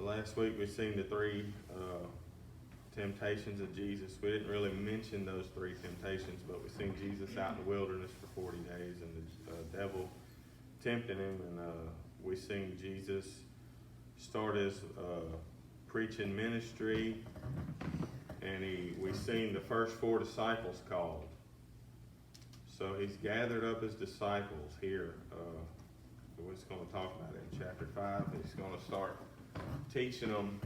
Last week we seen the three temptations of Jesus. We didn't really mention those three temptations, but we seen Jesus out in the wilderness for 40 days and the devil tempting him, and we seen Jesus start his preaching ministry, and we seen the first 4 disciples called. So he's gathered up his disciples here. We're just going to talk about it in chapter 5. He's going to start teaching them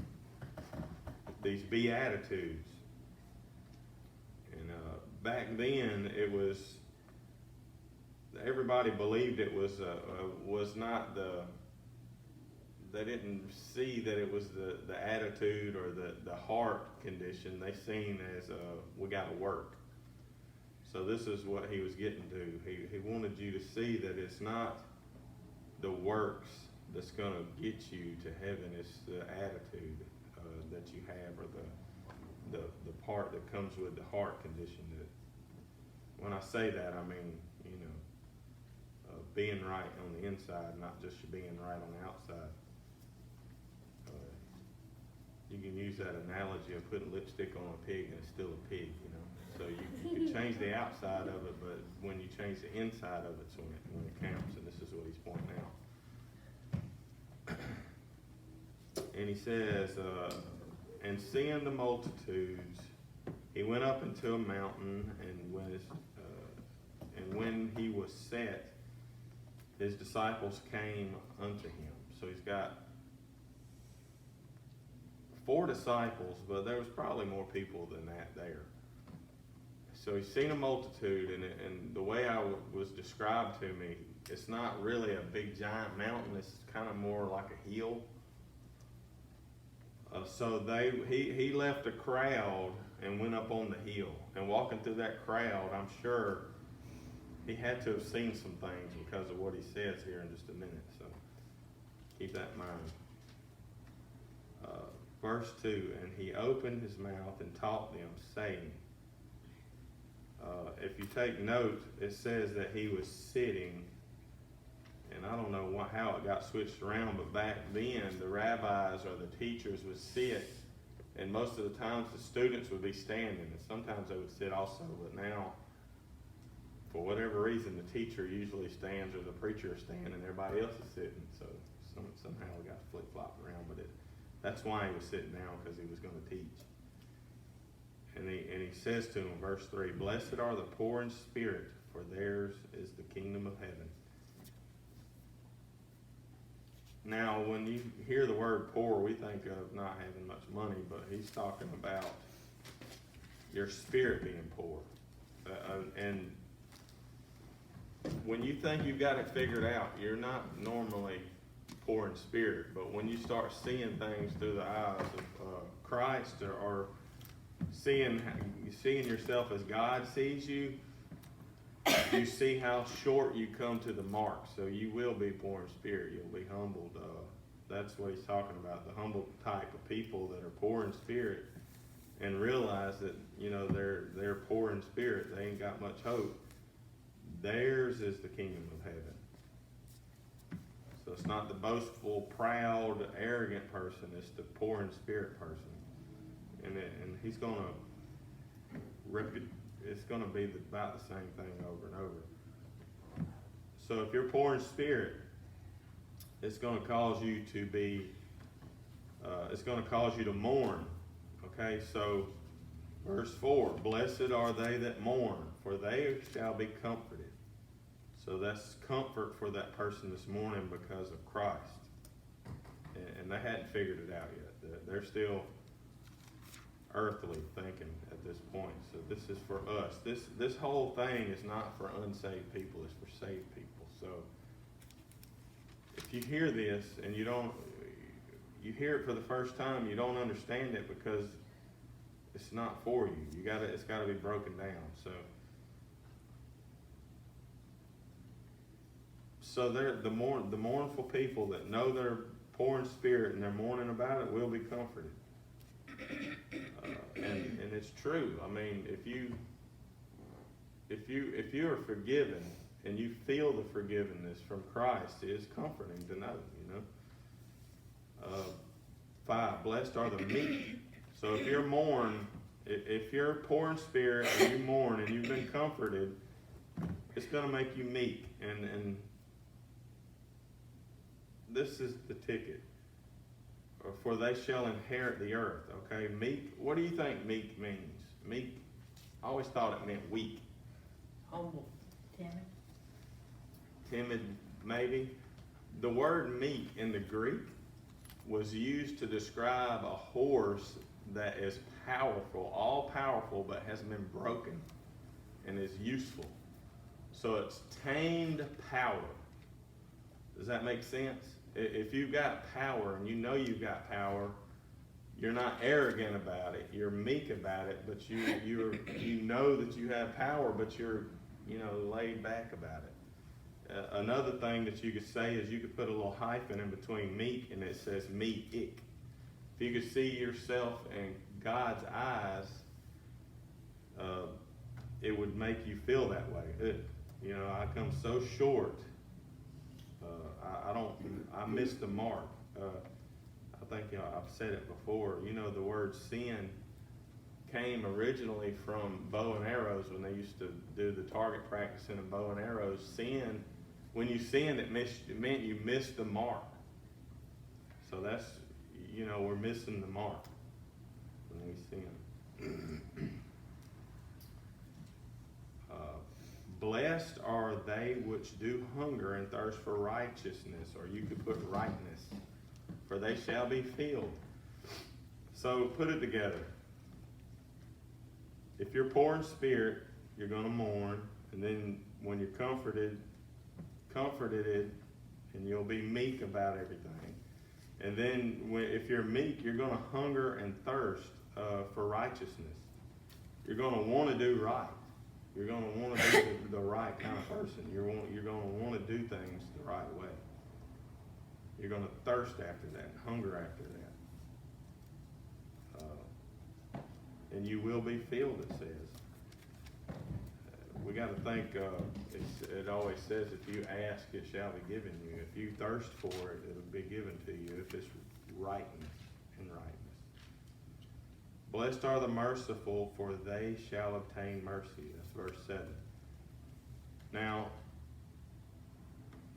these Beatitudes. And back then, it was, everybody believed it was not the, they didn't see that it was the attitude or the heart condition. They seen as we got to work. So this is what he was getting to. He wanted you to see that it's not the works that's going to get you to heaven. It's the attitude that you have, or the part that comes with the heart condition. That when I say that, I mean, being right on the inside, not just being right on the outside. You can use that analogy of putting lipstick on a pig and it's still a pig, So you can change the outside of it, but when you change the inside of it's when it counts, and this is what he's pointing out. And he says, and seeing the multitudes, he went up into a mountain, and when he was set, his disciples came unto him. So he's got 4 disciples, but there was probably more people than that there. So he's seen a multitude, and the way I was described to me, it's not really a big giant mountain. It's kind of more like a hill. So he left a crowd and went up on the hill. And walking through that crowd, I'm sure he had to have seen some things because of what he says here in just a minute. So keep that in mind. Verse 2, and he opened his mouth and taught them, saying, if you take note, it says that he was sitting, and I don't know how it got switched around, but back then the rabbis or the teachers would sit, and most of the times the students would be standing, and sometimes they would sit also, but now, for whatever reason, the teacher usually stands or the preacher is standing and everybody else is sitting, so somehow we got flip-flopped around, but that's why he was sitting down, because he was going to teach. And he says to him, verse 3, blessed are the poor in spirit, for theirs is the kingdom of heaven. Now, when you hear the word poor, we think of not having much money, but he's talking about your spirit being poor. And when you think you've got it figured out, you're not normally poor in spirit. But when you start seeing things through the eyes of Christ, or seeing yourself as God sees you, you see how short you come to the mark. So you will be poor in spirit. You'll be humbled. That's what he's talking about, the humble type of people that are poor in spirit and realize that, they're poor in spirit. They ain't got much hope. Theirs is the kingdom of heaven. So it's not the boastful, proud, arrogant person. It's the poor in spirit person. And he's going to it's going to be about the same thing over and over. So if you're poor in spirit, it's going to cause you to be, it's going to cause you to mourn. Okay, so verse 4, blessed are they that mourn, for they shall be comforted. So that's comfort for that person this morning because of Christ. And they hadn't figured it out yet. They're still earthly thinking at this point. So this is for us. This whole thing is not for unsaved people, it's for saved people. So if you hear this and you hear it for the first time, you don't understand it because it's not for you. It's gotta be broken down. So they're the mournful people that know they're poor in spirit and they're mourning about it will be comforted. And it's true. I mean, if you are forgiven and you feel the forgiveness from Christ, it is comforting to know. 5, blessed are the meek. So if you're if you're poor in spirit and you mourn and you've been comforted, it's going to make you meek. And this is the ticket. For they shall inherit the earth. Okay, meek. What do you think meek means? Meek, I always thought it meant weak. Humble. Timid. Timid, maybe. The word meek in the Greek was used to describe a horse that is powerful, all powerful, but has been broken and is useful. So it's tamed power. Does that make sense? If you've got power and you know you've got power, you're not arrogant about it. You're meek about it, but you know that you have power, but you're laid back about it. Another thing that you could say is you could put a little hyphen in between meek and it says meek. If you could see yourself in God's eyes, it would make you feel that way. I come so short. I missed the mark. I think I've said it before. The word sin came originally from bow and arrows when they used to do the target practicing of bow and arrows. Sin, when you sinned, it meant you missed the mark. So that's, we're missing the mark when we sin. Blessed are they which do hunger and thirst for righteousness, or you could put rightness, for they shall be filled. So put it together. If you're poor in spirit, you're going to mourn, and then when you're comforted, and you'll be meek about everything. And then if you're meek, you're going to hunger and thirst for righteousness. You're going to want to do right. You're going to want to be the right kind of person. You're going to want to do things the right way. You're going to thirst after that, hunger after that. And you will be filled, it says. We got to think, it always says, if you ask, it shall be given you. If you thirst for it, it'll be given to you if it's rightness and rightness. Blessed are the merciful, for they shall obtain mercy. That's verse 7. Now,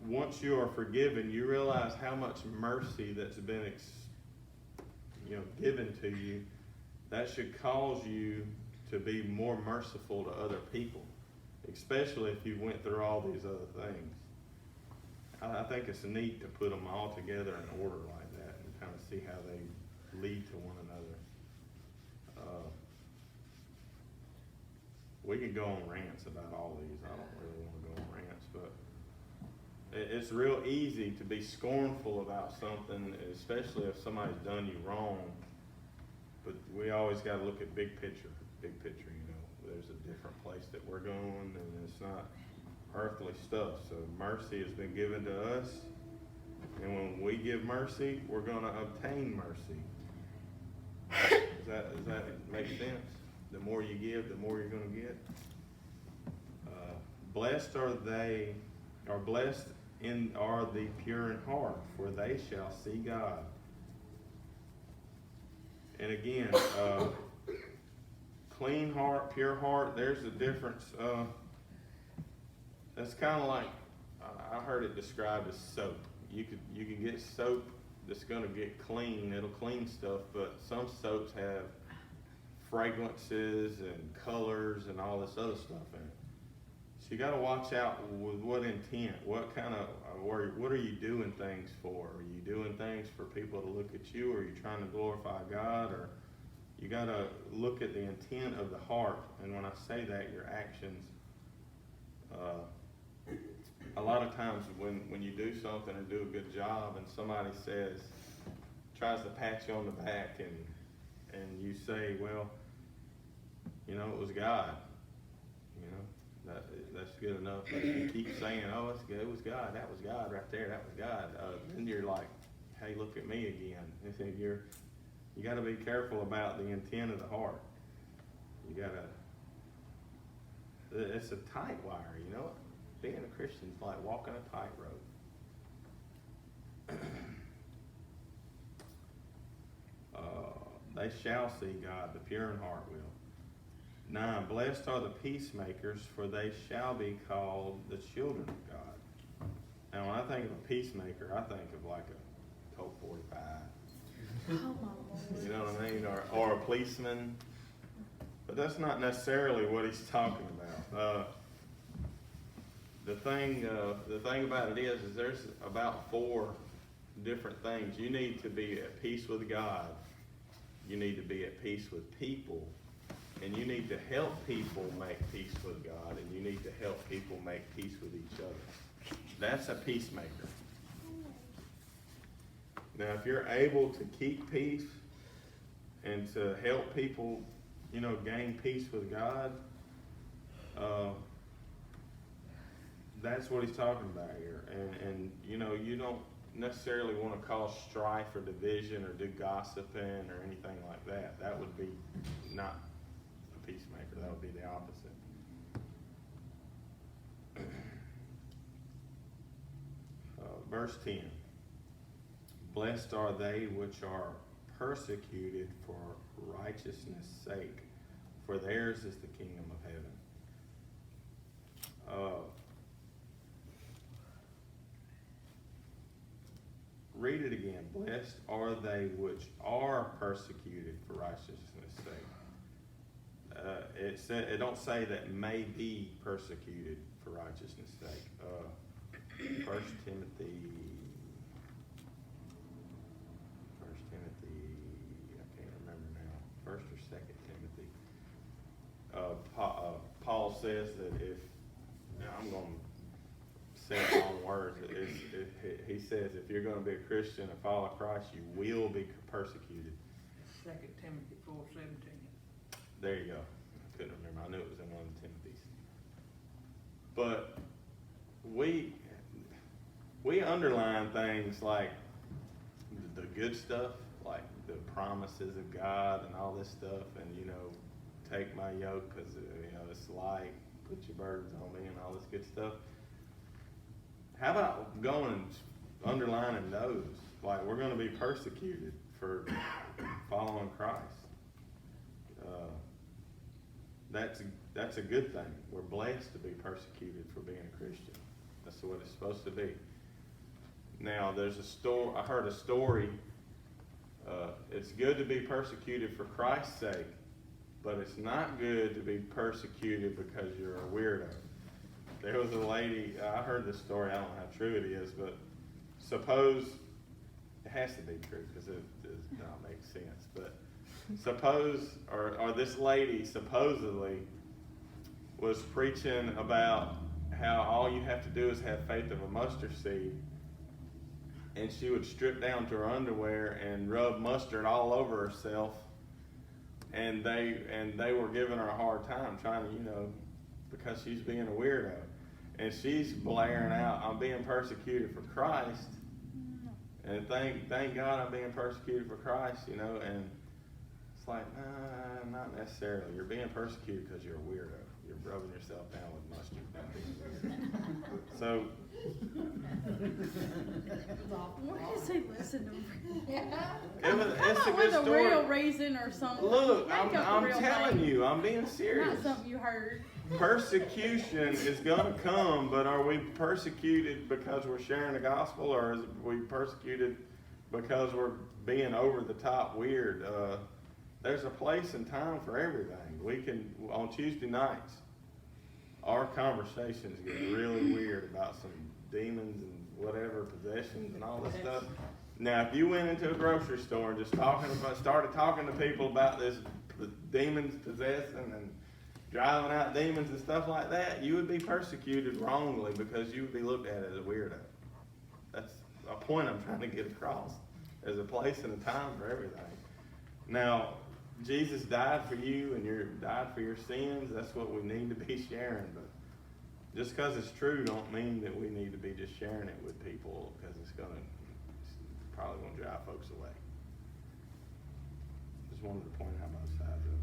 once you are forgiven, you realize how much mercy that's been given to you. That should cause you to be more merciful to other people, especially if you went through all these other things. I think it's neat to put them all together in order like that and kind of see how they lead to one another. We could go on rants about all these. I don't really want to go on rants, but it's real easy to be scornful about something, especially if somebody's done you wrong. But we always got to look at big picture. There's a different place that we're going, and it's not earthly stuff. So mercy has been given to us, and when we give mercy, we're going to obtain mercy. Does that make sense? The more you give, the more you're going to get. Blessed are they, or blessed are the pure in heart, for they shall see God. And again, clean heart, pure heart, there's a difference. That's kind of like, I heard it described as soap. You can get soap that's going to get clean. It'll clean stuff, but some soaps have fragrances and colors and all this other stuff in it. So you got to watch out with what intent, what are you doing things for? Are you doing things for people to look at you? Or are you trying to glorify God? Or you got to look at the intent of the heart. And when I say that, your actions. A lot of times when you do something and do a good job and somebody tries to pat you on the back and you say, well, it was God. That's good enough. But you keep saying, oh, it's good. It was God. That was God right there. That was God. Then you're like, hey, look at me again. And so you got to be careful about the intent of the heart. It's a tight wire, Being a Christian is like walking a tightrope. they shall see God. The pure in heart will. 9, blessed are the peacemakers, for they shall be called the children of God. Now, when I think of a peacemaker, I think of like a Colt 45. Oh, my Lord. You know what I mean? Or a policeman. But that's not necessarily what he's talking about. The thing about it is there's about 4 different things. You need to be at peace with God. You need to be at peace with people. And you need to help people make peace with God. And you need to help people make peace with each other. That's a peacemaker. Now, if you're able to keep peace and to help people, gain peace with God, that's what he's talking about here. And you don't necessarily want to cause strife or division or do gossiping or anything like that. That would be not a peacemaker. That would be the opposite. Verse 10. Blessed are they which are persecuted for righteousness' sake, for theirs is the kingdom of heaven. Read it again. Blessed are they which are persecuted for righteousness' sake. It don't say that may be persecuted for righteousness' sake. 1 Timothy, I can't remember now. 1 or 2 Timothy. Paul says that I'm going to say it in words. He says if you're going to be a Christian and follow Christ, you will be persecuted. 2 Timothy 4:17. There you go. I couldn't remember. I knew it was in one of the Timothys. But we underline things like the good stuff, like the promises of God and all this stuff, and take my yoke because it's light, put your burdens on me and all this good stuff. How about going and underlining those? Like we're going to be persecuted for following Christ. That's a good thing. We're blessed to be persecuted for being a Christian. That's what it's supposed to be. Now, there's a story. I heard a story. It's good to be persecuted for Christ's sake, but it's not good to be persecuted because you're a weirdo. There was a lady. I heard this story. I don't know how true it is, but suppose it has to be true because it does not make sense. But suppose, or this lady supposedly was preaching about how all you have to do is have faith of a mustard seed, and she would strip down to her underwear and rub mustard all over herself, and they were giving her a hard time, trying to, because she's being a weirdo, and she's blaring out, "I'm being persecuted for Christ," and thank God I'm being persecuted for Christ, and it's like, nah, not necessarily. You're being persecuted because you're a weirdo. You're rubbing yourself down with mustard, not being weird. So. Why does he listen to me? It's a good with story. a real reason or something. Look, Make up a I'm real telling thing. you, I'm being serious. Not something you heard. Persecution is going to come, but are we persecuted because we're sharing the gospel, or is we persecuted because we're being over the top weird? There's a place and time for everything. We can, on Tuesday nights, our conversations get really weird about some demons and whatever, possessions and all this stuff. Now, if you went into a grocery store and just started talking to people about this demons possessing and driving out demons and stuff like that, you would be persecuted wrongly because you would be looked at as a weirdo. That's a point I'm trying to get across. There's a place and a time for everything. Now, Jesus died for you and you died for your sins. That's what we need to be sharing. But just because it's true don't mean that we need to be just sharing it with people, because it's probably going to drive folks away. Just wanted to point out both sides of it.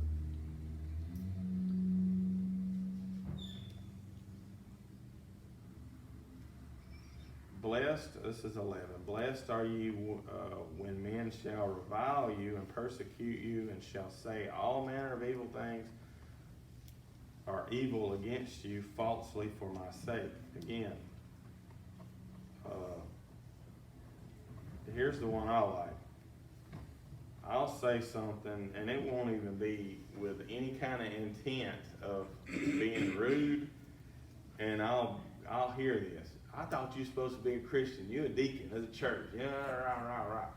Blessed, this is 11. Blessed are you when men shall revile you and persecute you and shall say all manner of evil things are evil against you falsely for my sake. Again, here's the one I like. I'll say something and it won't even be with any kind of intent of being rude, and I'll hear this. I thought you were supposed to be a Christian. You're a deacon of the church. Yeah, right.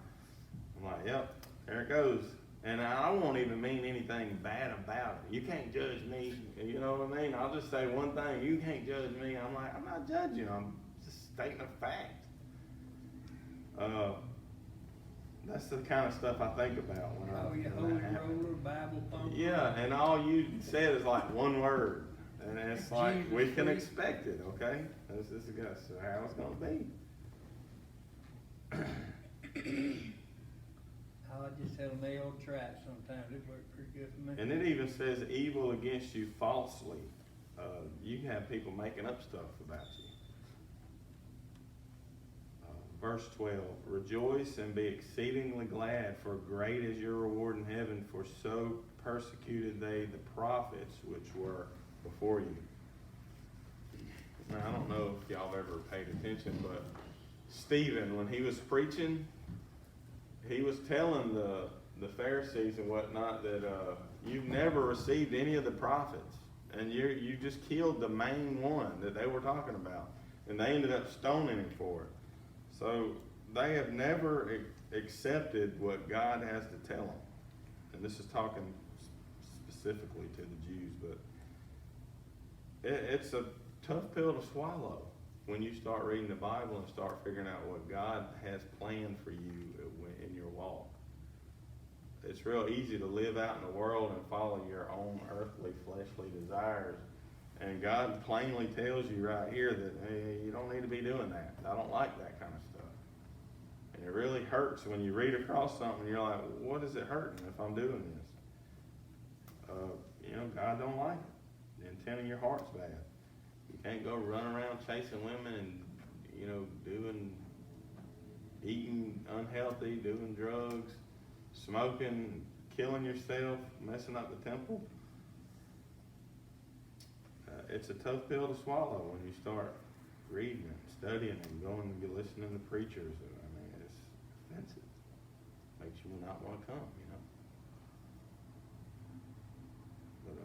I'm like, yep, there it goes. And I won't even mean anything bad about it. You can't judge me. You know what I mean? I'll just say one thing. You can't judge me. I'm like, I'm not judging. I'm just stating a fact. That's the kind of stuff I think about when you when holy that happens. roller, Bible thumper. Yeah, and all you said is like one word. And it's like, Jesus we can Christ. expect it, okay? This is how it's going to be. I just had a nail trap sometimes. It worked pretty good for me. And it even says evil against you falsely. You can have people making up stuff about you. Verse 12, rejoice and be exceedingly glad, for great is your reward in heaven, for so persecuted they the prophets which were before you. Now, I don't know if y'all ever paid attention, but Stephen, when he was preaching, he was telling the Pharisees and whatnot that you've never received any of the prophets, and you just killed the main one that they were talking about, and they ended up stoning him for it. So they have never accepted what God has to tell them, and this is talking specifically to the Jews, but it's a tough pill to swallow when you start reading the Bible and start figuring out what God has planned for you in your walk. It's real easy to live out in the world and follow your own earthly, fleshly desires. And God plainly tells you right here that, hey, you don't need to be doing that. I don't like that kind of stuff. And it really hurts when you read across something and you're like, what is it hurting if I'm doing this? God don't like it. The intent of your heart's bad. You can't go run around chasing women and, eating unhealthy, doing drugs, smoking, killing yourself, messing up the temple. It's a tough pill to swallow when you start reading and studying and going and listening to preachers. I mean, it's offensive. Makes you not want to come, But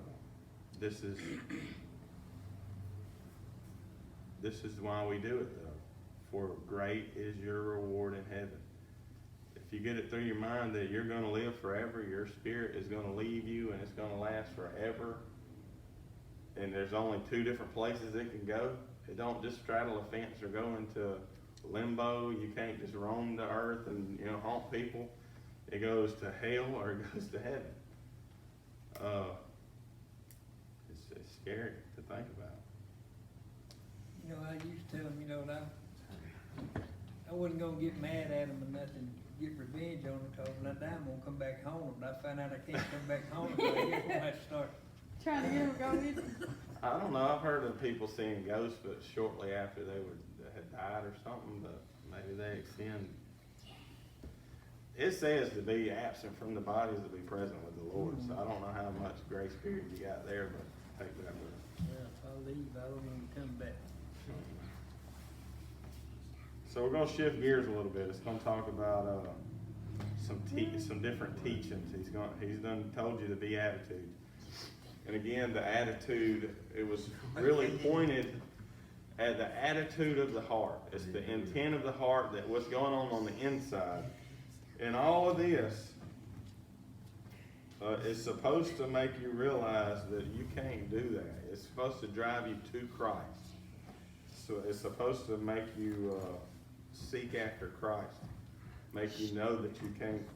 this is why we do it, though. For great is your reward in heaven. If you get it through your mind that you're going to live forever, your spirit is going to leave you and it's going to last forever, and there's only two different places it can go. It don't just straddle a fence or go into limbo. You can't just roam the earth and haunt people. It goes to hell or it goes to heaven. It's scary to think about. I used to tell them, that I wasn't gonna get mad at them or nothing, get revenge on them, cause when I die, I'm gonna come back home. But I find out I can't come back home, so I guess I might start. Trying to get him to go with you. I don't know. I've heard of people seeing ghosts, but shortly after they had died or something. But maybe they extend. It says to be absent from the body is to be present with the Lord. So I don't know how much grace period you got there, but take that with it. Yeah, if I leave, I don't want to come back. So we're going to shift gears a little bit. It's going to talk about some different teachings. He's done told you the Beatitudes. And again, the attitude, it was really pointed at the attitude of the heart. It's the intent of the heart, that what's going on the inside. And all of this is supposed to make you realize that you can't do that. It's supposed to drive you to Christ. So it's supposed to make you seek after Christ. Make you know that you can't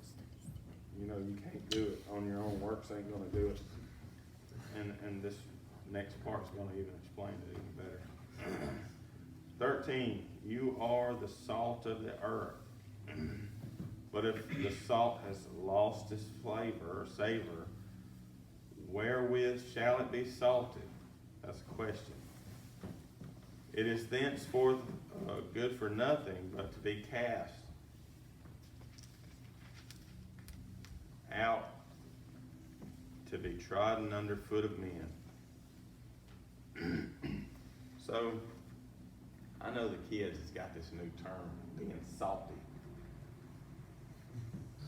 do it on your own. Works ain't going to do it. And this next part's going to even explain it even better. 13, you are the salt of the earth. But if the salt has lost its flavor or savor, wherewith shall it be salted? That's a question. It is thenceforth good for nothing but to be cast out, to be trodden under foot of men. So, I know the kids has got this new term, being salty.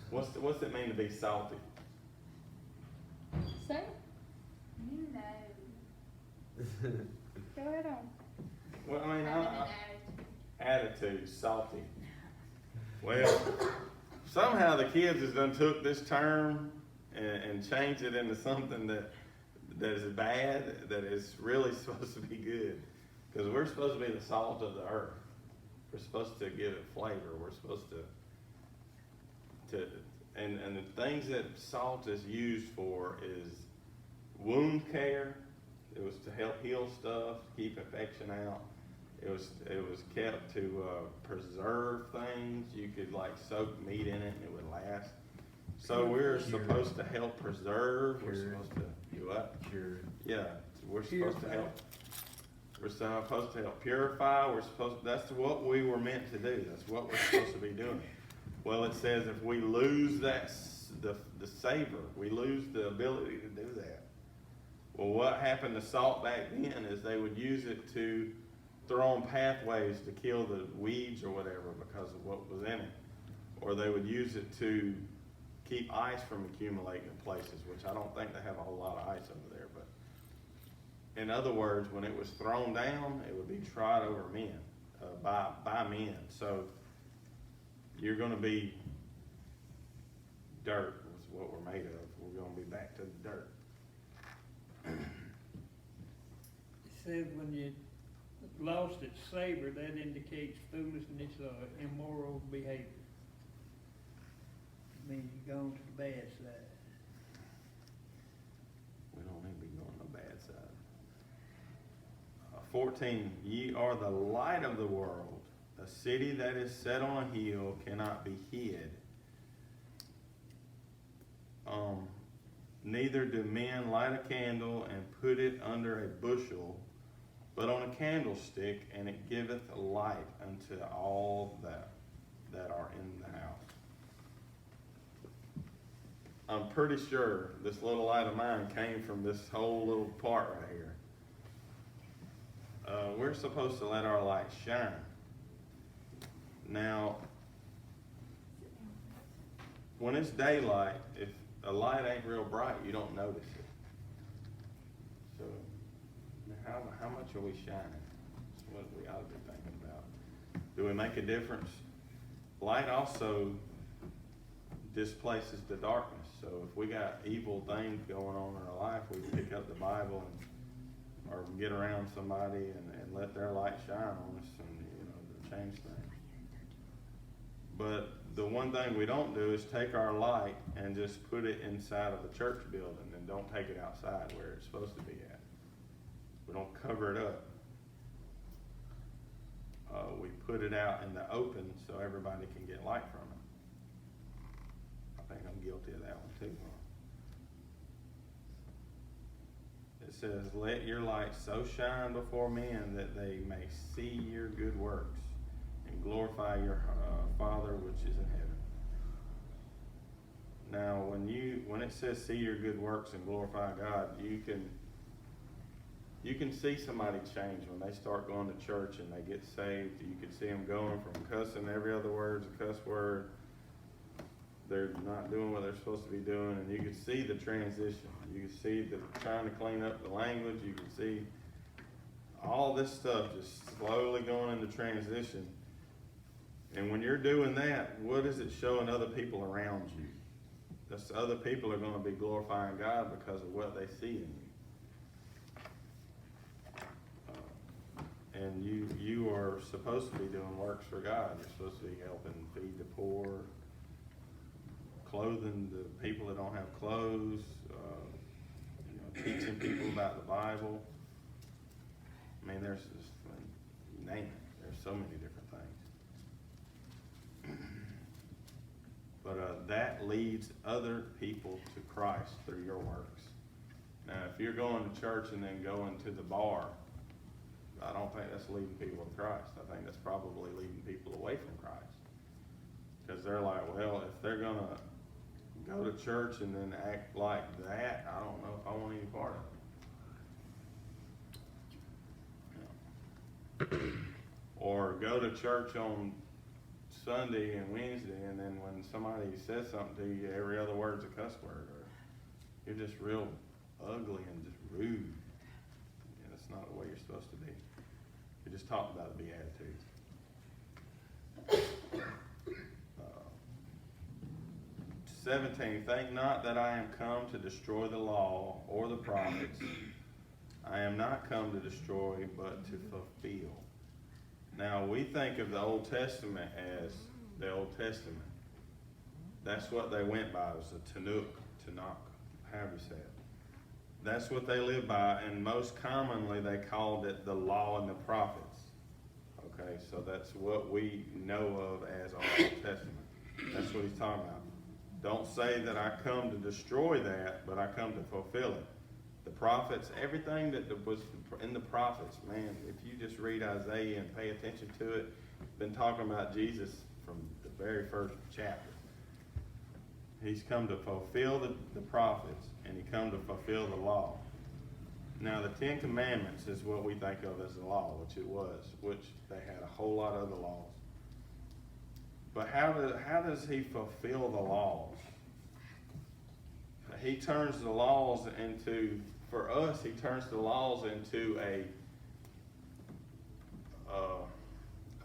What's it mean to be salty? Say it. You know. Go ahead on. Well, I mean, Having an attitude, salty. Well, somehow the kids has done took this term and changed it into something that is bad, that is really supposed to be good. Because we're supposed to be the salt of the earth. We're supposed to give it flavor. We're supposed to and the things that salt is used for is wound care. It was to help heal stuff, keep infection out. It was kept to preserve things. You could like soak meat in it and it would last. So we're supposed to help preserve. We're supposed to do what? Cure. Yeah, we're supposed to help. We're supposed to help purify. That's what we were meant to do. That's what we're supposed to be doing. Well, it says if we lose the savor, we lose the ability to do that. Well, what happened to salt back then is they would use it to throw on pathways to kill the weeds or whatever because of what was in it. Or they would use it to keep ice from accumulating in places, which I don't think they have a whole lot of ice over there. But in other words, when it was thrown down, it would be trod over men, by men. So you're going to be dirt, is what we're made of. We're going to be back to the dirt. It says when you lost its savor, that indicates foolishness or immoral behavior. It means you've gone to the bad side. We don't need to be going on the bad side. 14, ye are the light of the world. A city that is set on a hill cannot be hid. Neither do men light a candle and put it under a bushel, but on a candlestick, and it giveth light unto all that are in the house. I'm pretty sure this little light of mine came from this whole little part right here. We're supposed to let our light shine. Now, when it's daylight, if a light ain't real bright, you don't notice it. So, how much are we shining? That's what we ought to be thinking about. Do we make a difference? Light also displaces the darkness. So if we got evil things going on in our life, we pick up the Bible or get around somebody and let their light shine on us and, to change things. But the one thing we don't do is take our light and just put it inside of a church building and don't take it outside where it's supposed to be at. We don't cover it up. We put it out in the open so everybody can get light from it. I think I'm guilty of that one too. It says, let your light so shine before men that they may see your good works and glorify your Father which is in heaven. Now, when it says see your good works and glorify God, you can see somebody change when they start going to church and they get saved. You can see them going from cussing every other word's a cuss word. They're not doing what they're supposed to be doing, and you can see the transition. You can see the trying to clean up the language. You can see all this stuff just slowly going into transition. And when you're doing that, what is it showing other people around you? Those other people are going to be glorifying God because of what they see in you. And you are supposed to be doing works for God. You're supposed to be helping feed the poor, clothing the people that don't have clothes, teaching people about the Bible. I mean, there's just, you name it. There's so many different things. But that leads other people to Christ through your works. Now, if you're going to church and then going to the bar I don't think that's leading people to Christ. I think that's probably leading people away from Christ. Because they're like, well, if they're gonna go to church and then act like that, I don't know if I want any part of it. Or go to church on Sunday and Wednesday, and then when somebody says something to you, every other word's a cuss word, or you're just real ugly and just rude. And that's not the way you're supposed to be. You just talked about the Beatitudes. 17, think not that I am come to destroy the law or the prophets. I am not come to destroy, but to fulfill. Now, we think of the Old Testament as the Old Testament. That's what they went by, was the Tanakh, however you say it. That's what they lived by, and most commonly they called it the law and the prophets. Okay, so that's what we know of as our Old Testament. That's what he's talking about. Don't say that I come to destroy that, but I come to fulfill it. The prophets, everything that was in the prophets, man, if you just read Isaiah and pay attention to it, been talking about Jesus from the very first chapter. He's come to fulfill the prophets, and he come to fulfill the law. Now, the Ten Commandments is what we think of as the law, which it was, which they had a whole lot of other laws. But how does he fulfill the laws? He turns the laws into, for us, he turns the laws into a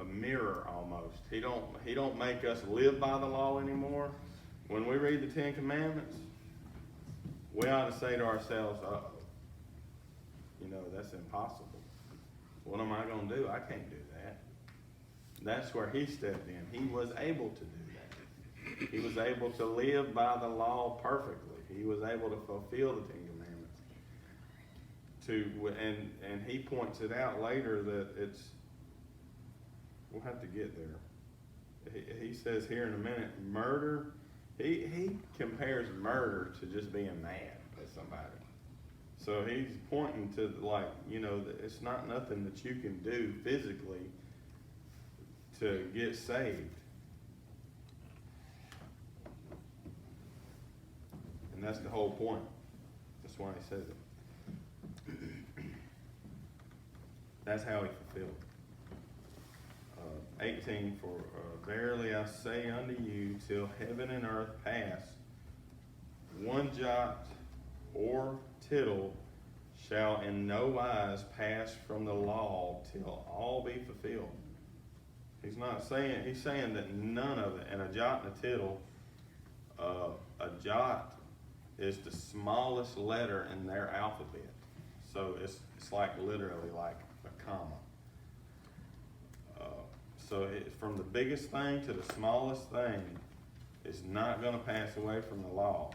mirror almost. He don't make us live by the law anymore. When we read the Ten Commandments, we ought to say to ourselves, uh-oh, that's impossible. What am I going to do? I can't do that. That's where he stepped in. He was able to do that. He was able to live by the law perfectly. He was able to fulfill the Ten Commandments. And he points it out later that we'll have to get there. He says here in a minute, murder. He compares murder to just being mad at somebody. So he's pointing to that it's not nothing that you can do physically to get saved. And that's the whole point. That's why he says it. That's how he fulfilled it. 18, for verily I say unto you, till heaven and earth pass, one jot or tittle shall in no wise pass from the law till all be fulfilled. He's saying that none of it, and a jot and a tittle, a jot is the smallest letter in their alphabet. So it's like literally like a comma. So from the biggest thing to the smallest thing is not going to pass away from the law.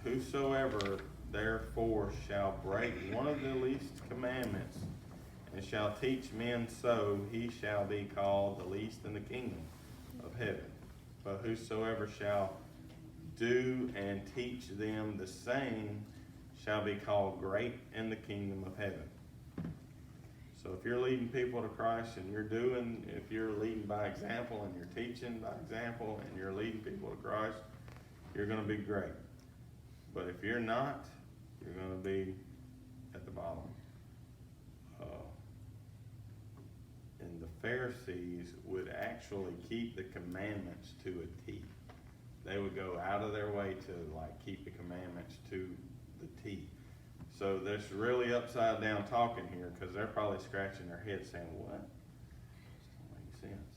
Whosoever therefore shall break one of the least commandments and shall teach men so, he shall be called the least in the kingdom of heaven. But whosoever shall do and teach them the same shall be called great in the kingdom of heaven. So if you're leading people to Christ and if you're leading by example and you're teaching by example and you're leading people to Christ, you're going to be great. But if you're not, you're going to be at the bottom. And the Pharisees would actually keep the commandments to a T. They would go out of their way to keep the commandments to the T. So there's really upside down talking here, because they're probably scratching their heads saying, what? This don't make sense.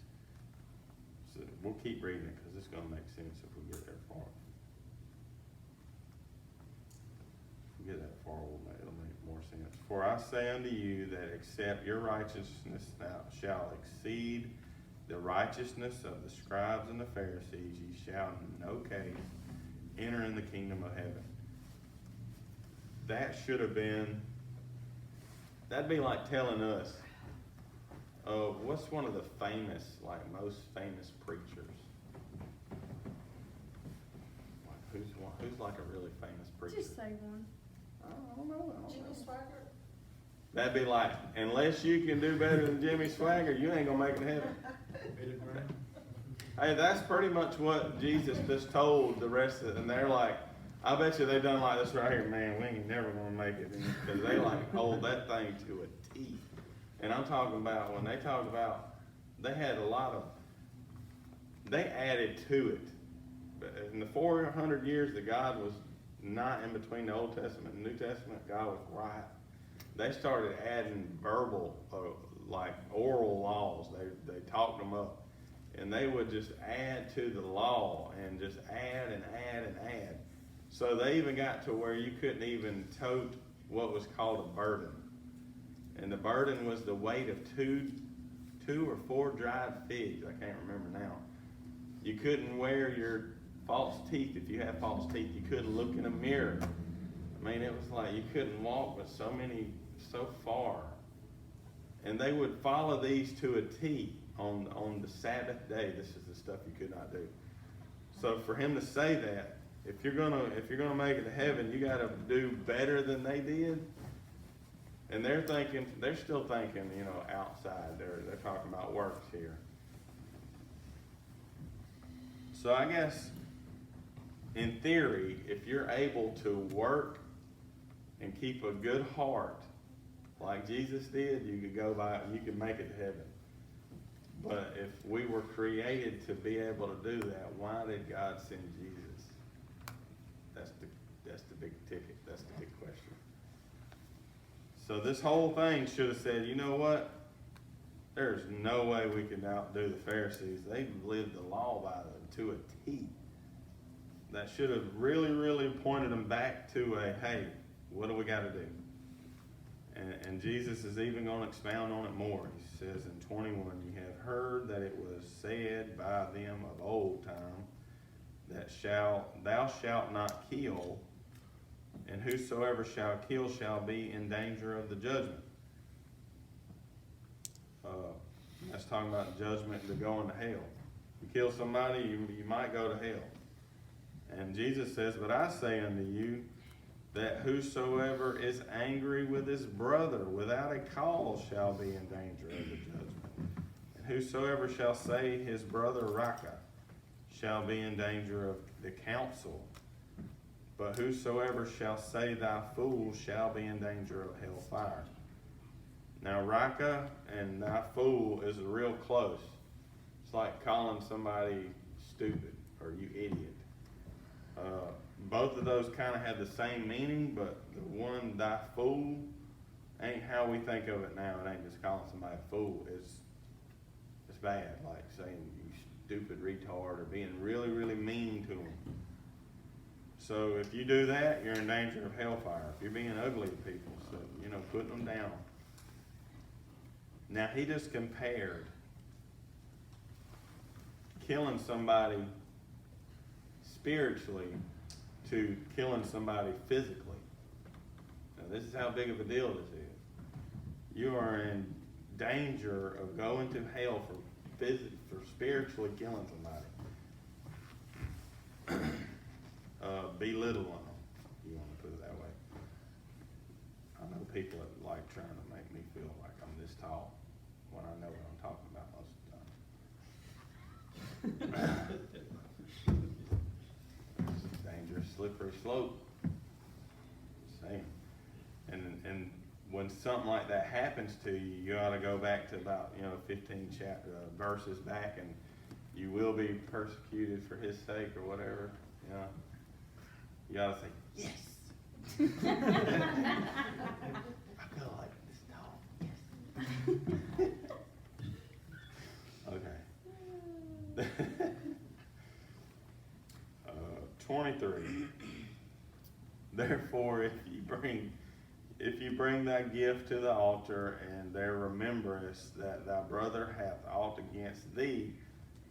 So we'll keep reading it, because it's going to make sense if we get there far. If we get that far, it'll make more sense. For I say unto you that except your righteousness thou shall exceed the righteousness of the scribes and the Pharisees, ye shall in no case enter in the kingdom of heaven. That should have been, that'd be like telling us, what's one of the most famous preachers? Who's one? Who's like a really famous preacher? Just say one. I don't know. Jimmy Swaggart? That'd be like, unless you can do better than Jimmy Swagger, you ain't gonna make it to heaven. Hey, that's pretty much what Jesus just told the rest of it. And they're like, I bet you they done like this right here, man, we ain't never gonna make it. Because they like hold that thing to a T. And I'm talking about, when they talk about, they had a lot of, they added to it. But in the 400 years that God was not in between the Old Testament and New Testament, God was right. They started adding verbal, like oral laws. They talked them up. And they would just add to the law and just add and add and add. So they even got to where you couldn't even tote what was called a burden. And the burden was the weight of two or four dried figs. I can't remember now. You couldn't wear your false teeth if you had false teeth. You couldn't look in a mirror. I mean, it was like you couldn't walk with so far. And they would follow these to a T on the Sabbath day. This is the stuff you could not do. So for him to say that, if you're gonna make it to heaven, you got to do better than they did. And they're still thinking, outside. They're talking about works here. So I guess, in theory, if you're able to work and keep a good heart, like Jesus did, you could make it to heaven. But if we were created to be able to do that, why did God send Jesus? That's the big ticket. That's the big question. So this whole thing should have said, you know what? There's no way we can outdo the Pharisees. They lived the law to a T. That should have really, really pointed them back to hey, what do we got to do? And Jesus is even going to expound on it more. He says in 21, you have heard that it was said by them of old time, that thou shalt not kill, and whosoever shall kill shall be in danger of the judgment. That's talking about judgment to go into hell. You kill somebody, you might go to hell. And Jesus says, but I say unto you, that whosoever is angry with his brother without a cause shall be in danger of the judgment. And whosoever shall say his brother Raka shall be in danger of the council. But whosoever shall say thy fool shall be in danger of hellfire. Now Raka and thy fool is real close. It's like calling somebody stupid or you idiot. Both of those kind of have the same meaning, but the one, thy fool, ain't how we think of it now. It ain't just calling somebody a fool. It's bad, like saying you stupid retard or being really, really mean to them. So if you do that, you're in danger of hellfire. If you're being ugly to people, so, putting them down. Now, he just compared killing somebody spiritually to killing somebody physically. Now, this is how big of a deal this is. You are in danger of going to hell for spiritually killing somebody. Belittling them, you want to put it that way. I know people that like trying to make me feel like I'm this tall when I know what I'm talking about most of the time. It's a dangerous, slippery slope. Same. And when something like that happens to you, you ought to go back to about 15 verses back, and you will be persecuted for his sake or whatever. You ought to say yes. I feel like this dog. Yes. Okay. 23. Therefore, if you bring thy gift to the altar, and there rememberest that thy brother hath aught against thee,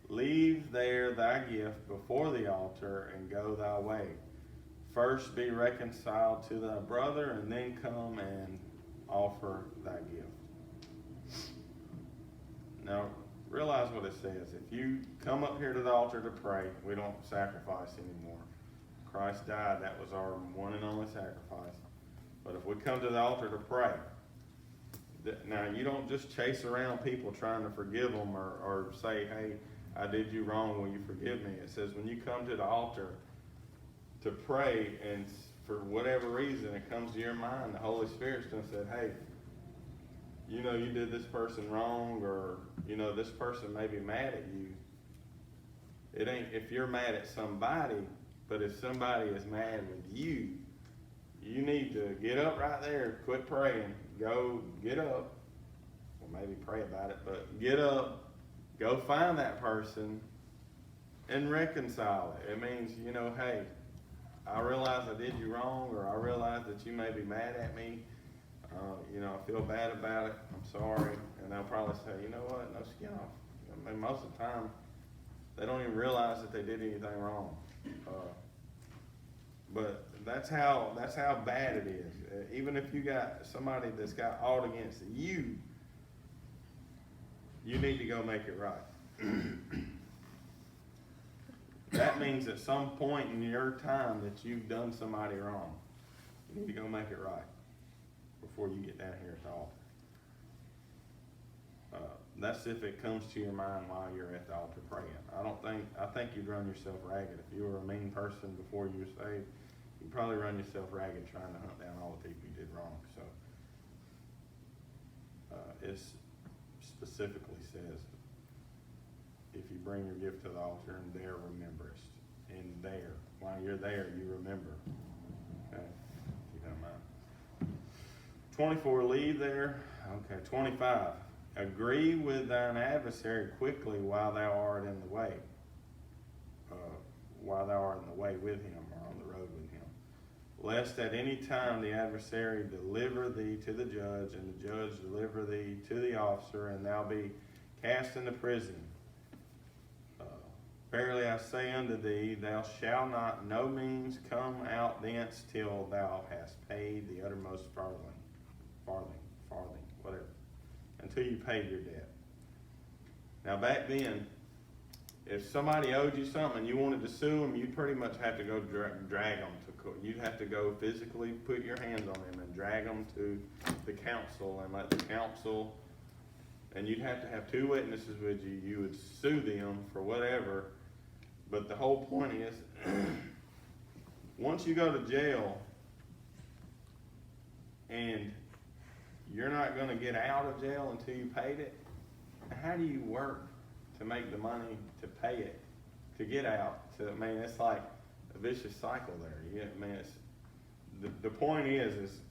leave there thy gift before the altar, and go thy way. First be reconciled to thy brother, and then come and offer thy gift. Now, realize what it says. If you come up here to the altar to pray, we don't sacrifice anymore. Of Christ died, that was our one and only sacrifice. But if we come to the altar to pray, now you don't just chase around people trying to forgive them or say, hey, I did you wrong, will you forgive me? It says when you come to the altar to pray, and for whatever reason it comes to your mind, the Holy Spirit's going to say, hey, you know you did this person wrong, or you know this person may be mad at you. It ain't if you're mad at somebody, but if somebody is mad with you, you need to get up right there, quit praying, go get up, or maybe pray about it, but get up, go find that person and reconcile it. It means, you know, hey, I realize I did you wrong, or I realize that you may be mad at me. You know, I feel bad about it. I'm sorry. And they'll probably say, you know what, no skin off. I mean, most of the time, they don't even realize that they did anything wrong. But that's how bad it is. Even if you got somebody that's got aught against you, you need to go make it right. That means at some point in your time that you've done somebody wrong. You need to go make it right before you get down here at the altar. That's if it comes to your mind while you're at the altar praying. I think you'd run yourself ragged. If you were a mean person before you were saved, you'd probably run yourself ragged trying to hunt down all the people you did wrong. So it specifically says, if you bring your gift to the altar and there rememberest, and there, while you're there, you remember. Okay, if you don't mind. 24, leave there. Okay, 25. Agree with thine adversary quickly while thou art in the way. While thou art in the way with him, or on the road with him. Lest at any time the adversary deliver thee to the judge, and the judge deliver thee to the officer, and thou be cast into prison. Verily I say unto thee, thou shalt not no means come out thence till thou hast paid the uttermost farthing, whatever, until you paid your debt. Now back then, if somebody owed you something and you wanted to sue them, you'd pretty much have to go drag them to court. You'd have to go physically put your hands on them and drag them to the council and let the council, and you'd have to have 2 witnesses with you. You would sue them for whatever. But the whole point is, once you go to jail and you're not going to get out of jail until you paid it, how do you work to make the money to pay it, to get out? I mean, it's like a vicious cycle there. I mean, it's, the point is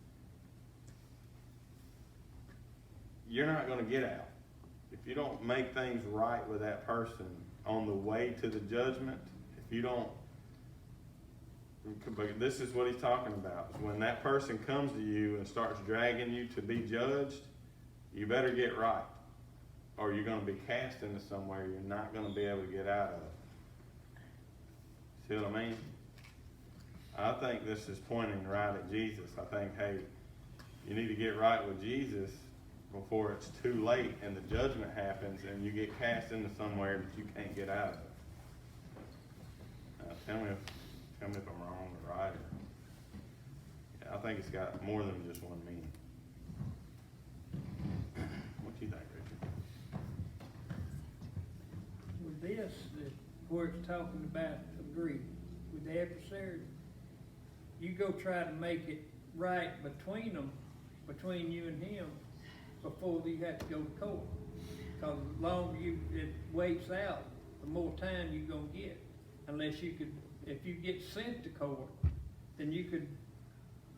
you're not going to get out. If you don't make things right with that person on the way to the judgment, if you don't, but this is what he's talking about. When that person comes to you and starts dragging you to be judged, you better get right, or you're going to be cast into somewhere you're not going to be able to get out of. See what I mean? I think this is pointing right at Jesus. I think, hey, you need to get right with Jesus before it's too late and the judgment happens and you get cast into somewhere that you can't get out of. Tell me if I'm wrong or right. I think it's got more than just one meaning. What do you think, Richard? With this, where it's talking about agree with the adversary, you go try to make it right between them, between you and him, before you have to go to court. Because the longer it waits out, the more time you're going to get. Unless you could, if you get sent to court, then you could,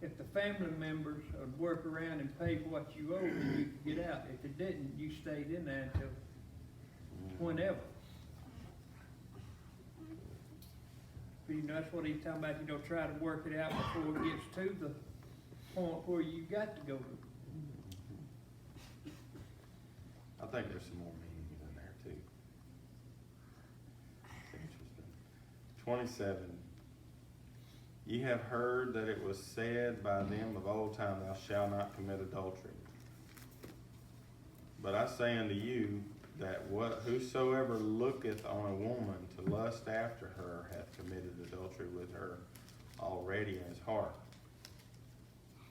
if the family members would work around and pay what you owe, then you could get out. If it didn't, you stayed in there until whenever. But, you know, that's what he's talking about. You don't try to work it out before it gets to the point where you got to go to. I think there's some more meaning in there too. Interesting. 27. Ye have heard that it was said by them of old time, thou shalt not commit adultery. But I say unto you that whosoever looketh on a woman to lust after her hath committed adultery with her already in his heart.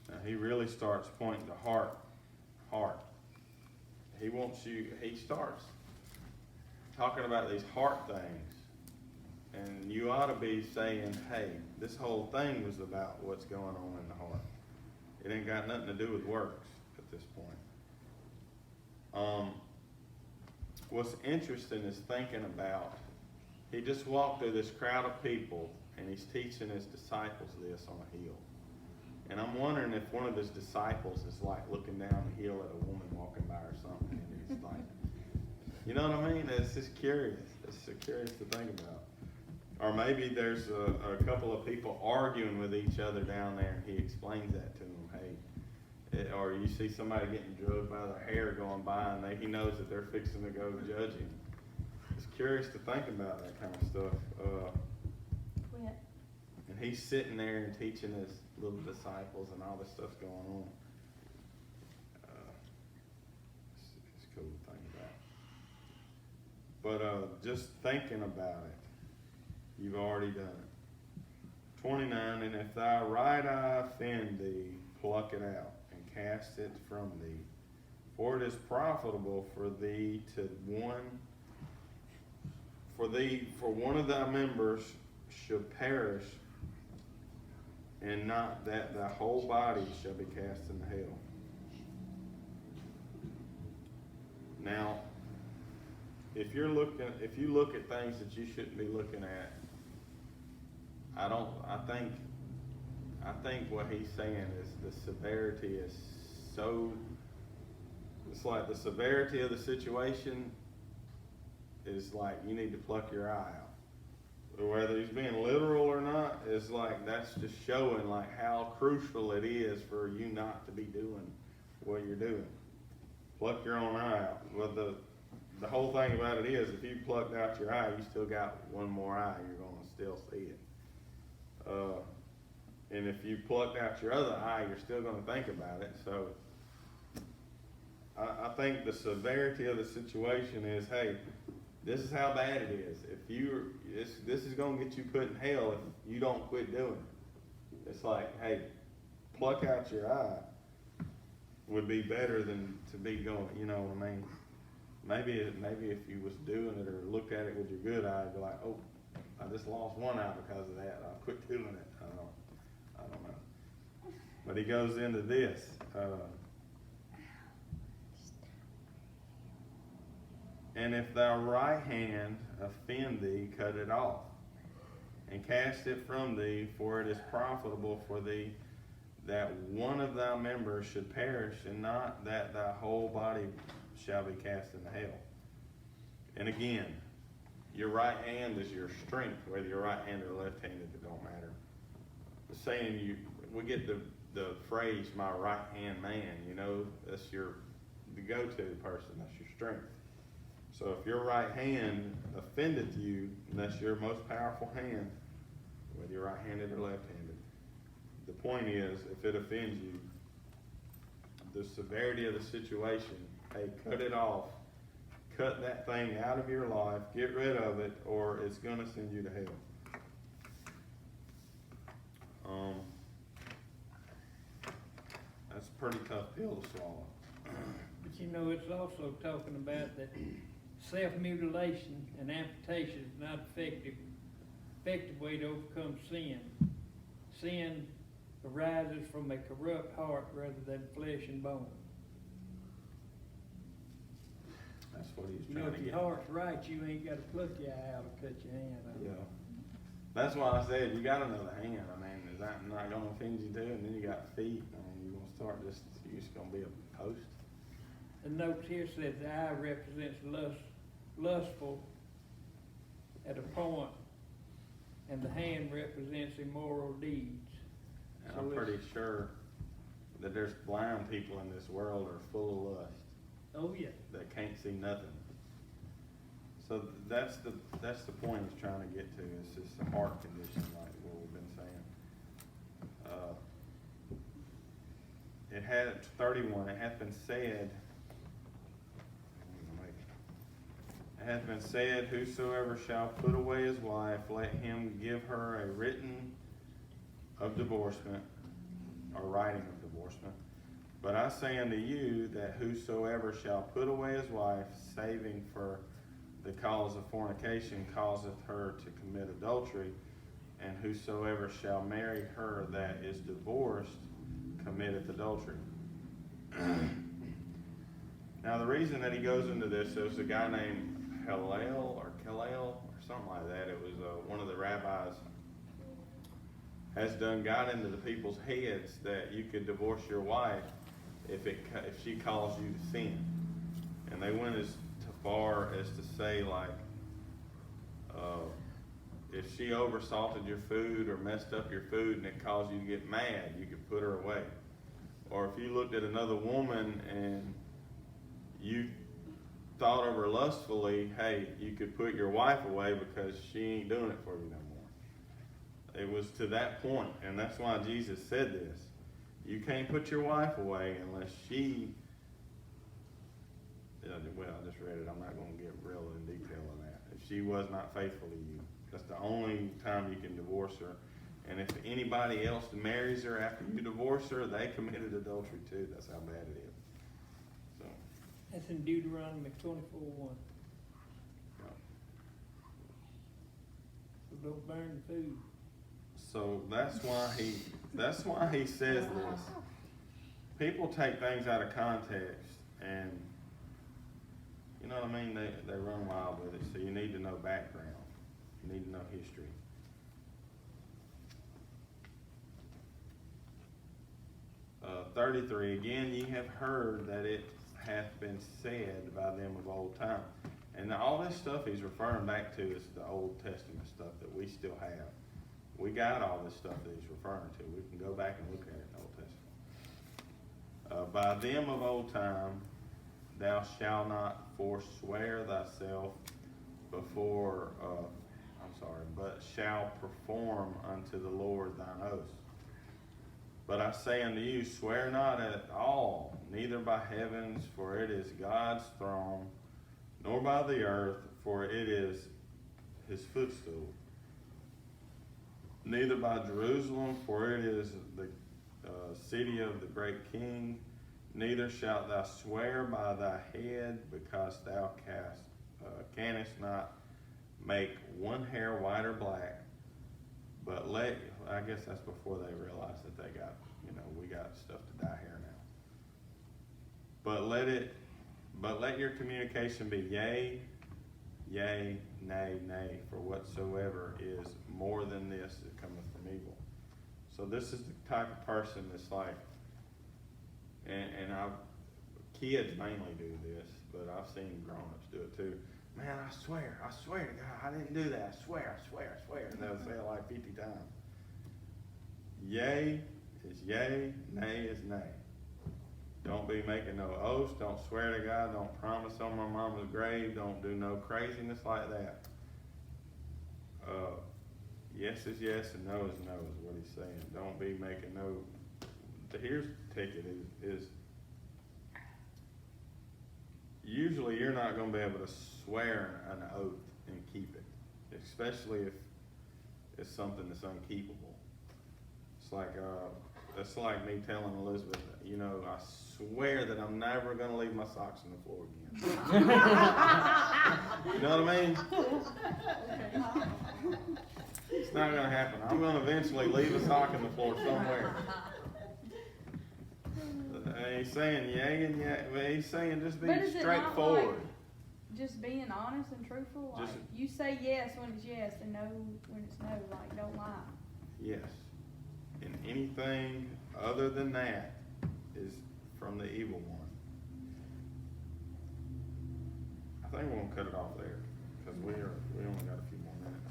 Now he really starts pointing to heart. He starts talking about these heart things. And you ought to be saying, hey, this whole thing was about what's going on in the heart. It ain't got nothing to do with works at this point. What's interesting is thinking about, he just walked through this crowd of people and he's teaching his disciples this on a hill. And I'm wondering if one of his disciples is like looking down the hill at a woman walking by or something, and he's like, you know what I mean? It's just curious. It's so curious to think about. Or maybe there's a couple of people arguing with each other down there, and he explains that to them. Hey, or you see somebody getting drugged by their hair going by, and he knows that they're fixing to go judge him. It's curious to think about that kind of stuff. Quit. And he's sitting there and teaching his little disciples, and all this stuff's going on. It's cool to think about. But just thinking about it, you've already done it. 29, and if thy right eye offend thee, pluck it out, and cast it from thee. For it is profitable for thee for one of thy members should perish, and not that thy whole body shall be cast into hell. Now, if you look at things that you shouldn't be looking at, I think what he's saying is the severity is so, it's like the severity of the situation is like you need to pluck your eye out. Whether he's being literal or not, is like that's just showing like how crucial it is for you not to be doing what you're doing. Pluck your own eye out. Well, the whole thing about it is, if you plucked out your eye, you still got one more eye. You're going to still see it. And if you plucked out your other eye, you're still going to think about it. So I think the severity of the situation is, hey, this is how bad it is. This is going to get you put in hell if you don't quit doing it. It's like, hey, pluck out your eye would be better than to be going, you know what I mean? Maybe if you was doing it or looked at it with your good eye, you'd be like, oh, I just lost one eye because of that. I'll quit doing it. I don't know. But he goes into this. And if thy right hand offend thee, cut it off, and cast it from thee, for it is profitable for thee that one of thy members should perish, and not that thy whole body shall be cast into hell. And again, your right hand is your strength, whether you're right-handed or left-handed, it don't matter. The saying, we get the phrase, my right-hand man, you know, that's the go-to person, that's your strength. So if your right hand offendeth you, and that's your most powerful hand, whether you're right-handed or left-handed, the point is, if it offends you, the severity of the situation, hey, cut it off. Cut that thing out of your life. Get rid of it, or it's going to send you to hell. That's a pretty tough pill to swallow. But you know, it's also talking about that self-mutilation and amputation is not effective way to overcome sin. Sin arises from a corrupt heart rather than flesh and bone. That's what he's You know, trying if to your get. heart's right, you ain't got to pluck your eye out or cut your hand out. Yeah. That's why I said you got another hand. I mean, is that not going to offend you too? And then you got feet. I mean, you're going to start you're just going to be a post. The note here says the eye represents lustful at a point, and the hand represents immoral deeds. And So I'm it's- pretty sure that there's blind people in this world are full of lust Oh, yeah. that can't see nothing. So that's the point he's trying to get to. It's just a heart condition, like what we've been saying. It had 31. It hath been said. It hath been said, whosoever shall put away his wife, let him give her a written of divorcement, or writing of divorcement. But I say unto you that whosoever shall put away his wife, saving for the cause of fornication, causeth her to commit adultery, and whosoever shall marry her that is divorced committeth adultery. Now the reason that he goes into this, there's a guy named Hillel or something like that. It was one of the rabbis has got into the people's heads that you could divorce your wife if she calls you to sin, and they went as far as to say, like, if she oversalted your food or messed up your food and it caused you to get mad, you could put her away. Or if you looked at another woman and you thought of her lustfully, hey, you could put your wife away because she ain't doing it for you no more. It was to that point, and that's why Jesus said this. You can't put your wife away unless she, well, I just read it. I'm not going to get real in detail on that. If she was not faithful to you, that's the only time you can divorce her. And if anybody else marries her after you divorce her, they committed adultery too. That's how bad it is. So. That's in Deuteronomy 24:1. So don't burn the food. So that's why he says this. People take things out of context, and you know what I mean? They run wild with it. So you need to know background. You need to know history. 33, again ye have heard that it hath been said by them of old time. And all this stuff he's referring back to is the Old Testament stuff that we still have. We got all this stuff that he's referring to. We can go back and look at it in the Old Testament. By them of old time, thou shalt not forswear thyself before, but shall perform unto the Lord thine oaths. But I say unto you, swear not at all, neither by heavens, for it is God's throne, nor by the earth, for it is his footstool, neither by Jerusalem, for it is the city of the great King. Neither shalt thou swear by thy head, because thou canst not make one hair white or black. But I guess that's before they realized that they got, we got stuff to dye hair now. But let your communication be yea, yea, nay, nay, for whatsoever is more than this that cometh from evil. So this is the type of person that's like, and kids mainly do this, but I've seen grown-ups do it too. Man, I swear to God, I didn't do that. I swear. And they'll say it like 50 times. Yea is yea, nay is nay. Don't be making no oaths. Don't swear to God. Don't promise on my mama's grave. Don't do no craziness like that. Yes is yes and no is no is what he's saying. Don't be making no. Here's the ticket is usually you're not going to be able to swear an oath and keep it, especially if it's something that's unkeepable. It's like me telling Elizabeth, I swear that I'm never going to leave my socks on the floor again. You know what I mean? It's not going to happen. I'm going to eventually leave a sock on the floor somewhere. And he's saying yay and yay, but he's saying just be But is it not straightforward. like just being honest and truthful? Like, Just- you say yes when it's yes and no when it's no. Like, don't lie. Yes. And anything other than that is from the evil one. I think we're going to cut it off there because we only got a few more minutes.